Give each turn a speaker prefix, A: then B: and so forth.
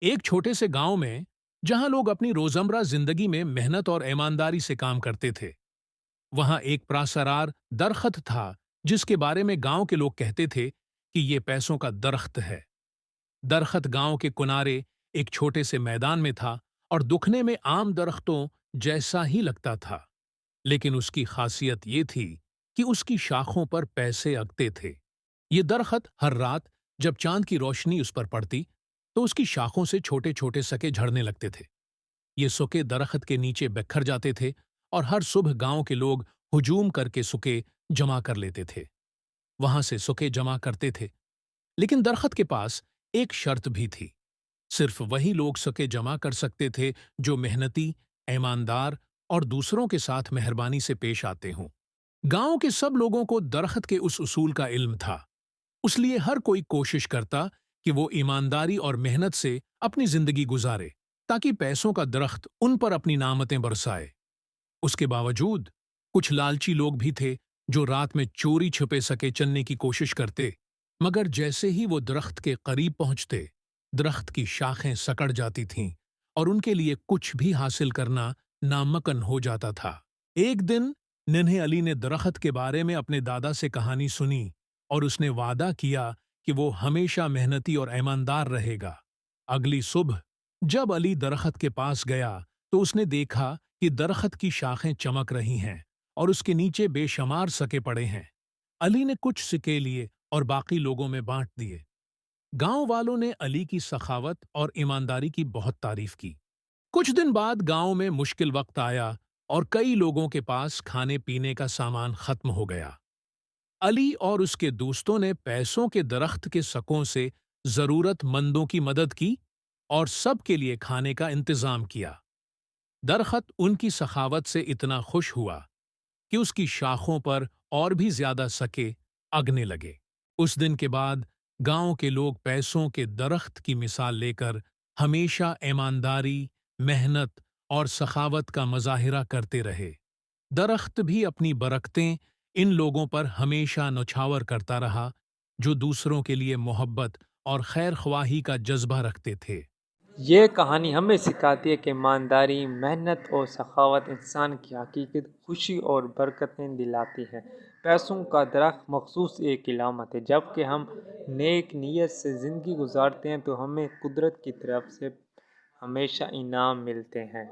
A: ایک چھوٹے سے گاؤں میں جہاں لوگ اپنی روزمرہ زندگی میں محنت اور ایمانداری سے کام کرتے تھے، وہاں ایک پراسرار درخت تھا جس کے بارے میں گاؤں کے لوگ کہتے تھے کہ یہ پیسوں کا درخت ہے۔ درخت گاؤں کے کنارے ایک چھوٹے سے میدان میں تھا اور دکھنے میں عام درختوں جیسا ہی لگتا تھا، لیکن اس کی خاصیت یہ تھی کہ اس کی شاخوں پر پیسے اگتے تھے۔ یہ درخت ہر رات جب چاند کی روشنی اس پر پڑتی تو اس کی شاخوں سے چھوٹے چھوٹے سکے جھڑنے لگتے تھے۔ یہ سکے درخت کے نیچے بکھر جاتے تھے اور ہر صبح گاؤں کے لوگ ہجوم کر کے سکے جمع کر لیتے تھے۔ وہاں سے سکے جمع کرتے تھے، لیکن درخت کے پاس ایک شرط بھی تھی۔ صرف وہی لوگ سکے جمع کر سکتے تھے جو محنتی، ایماندار اور دوسروں کے ساتھ مہربانی سے پیش آتے ہوں۔ گاؤں کے سب لوگوں کو درخت کے اس اصول کا علم تھا، اس لیے ہر کوئی کوشش کرتا کہ وہ ایمانداری اور محنت سے اپنی زندگی گزارے تاکہ پیسوں کا درخت ان پر اپنی نعمتیں برسائے۔ اس کے باوجود کچھ لالچی لوگ بھی تھے جو رات میں چوری چھپے سکے چننے کی کوشش کرتے، مگر جیسے ہی وہ درخت کے قریب پہنچتے، درخت کی شاخیں سکڑ جاتی تھیں اور ان کے لیے کچھ بھی حاصل کرنا ناممکن ہو جاتا تھا۔ ایک دن ننھے علی نے درخت کے بارے میں اپنے دادا سے کہانی سنی اور اس نے وعدہ کیا کہ وہ ہمیشہ محنتی اور ایماندار رہے گا۔ اگلی صبح جب علی درخت کے پاس گیا تو اس نے دیکھا کہ درخت کی شاخیں چمک رہی ہیں اور اس کے نیچے بے شمار سکے پڑے ہیں۔ علی نے کچھ سکے لیے اور باقی لوگوں میں بانٹ دیے۔ گاؤں والوں نے علی کی سخاوت اور ایمانداری کی بہت تعریف کی۔ کچھ دن بعد گاؤں میں مشکل وقت آیا اور کئی لوگوں کے پاس کھانے پینے کا سامان ختم ہو گیا۔ علی اور اس کے دوستوں نے پیسوں کے درخت کے سکوں سے ضرورت مندوں کی مدد کی اور سب کے لیے کھانے کا انتظام کیا۔ درخت ان کی سخاوت سے اتنا خوش ہوا کہ اس کی شاخوں پر اور بھی زیادہ سکے اگنے لگے۔ اس دن کے بعد گاؤں کے لوگ پیسوں کے درخت کی مثال لے کر ہمیشہ ایمانداری، محنت اور سخاوت کا مظاہرہ کرتے رہے۔ درخت بھی اپنی برکتیں ان لوگوں پر ہمیشہ نچھاور کرتا رہا جو دوسروں کے لیے محبت اور خیر خواہی کا جذبہ رکھتے تھے۔
B: یہ کہانی ہمیں سکھاتی ہے کہ ایمانداری، محنت اور سخاوت انسان کی حقیقت خوشی اور برکتیں دلاتی ہے۔ پیسوں کا درخت مخصوص ایک علامت ہے، جبکہ ہم نیک نیت سے زندگی گزارتے ہیں تو ہمیں قدرت کی طرف سے ہمیشہ انعام ملتے ہیں۔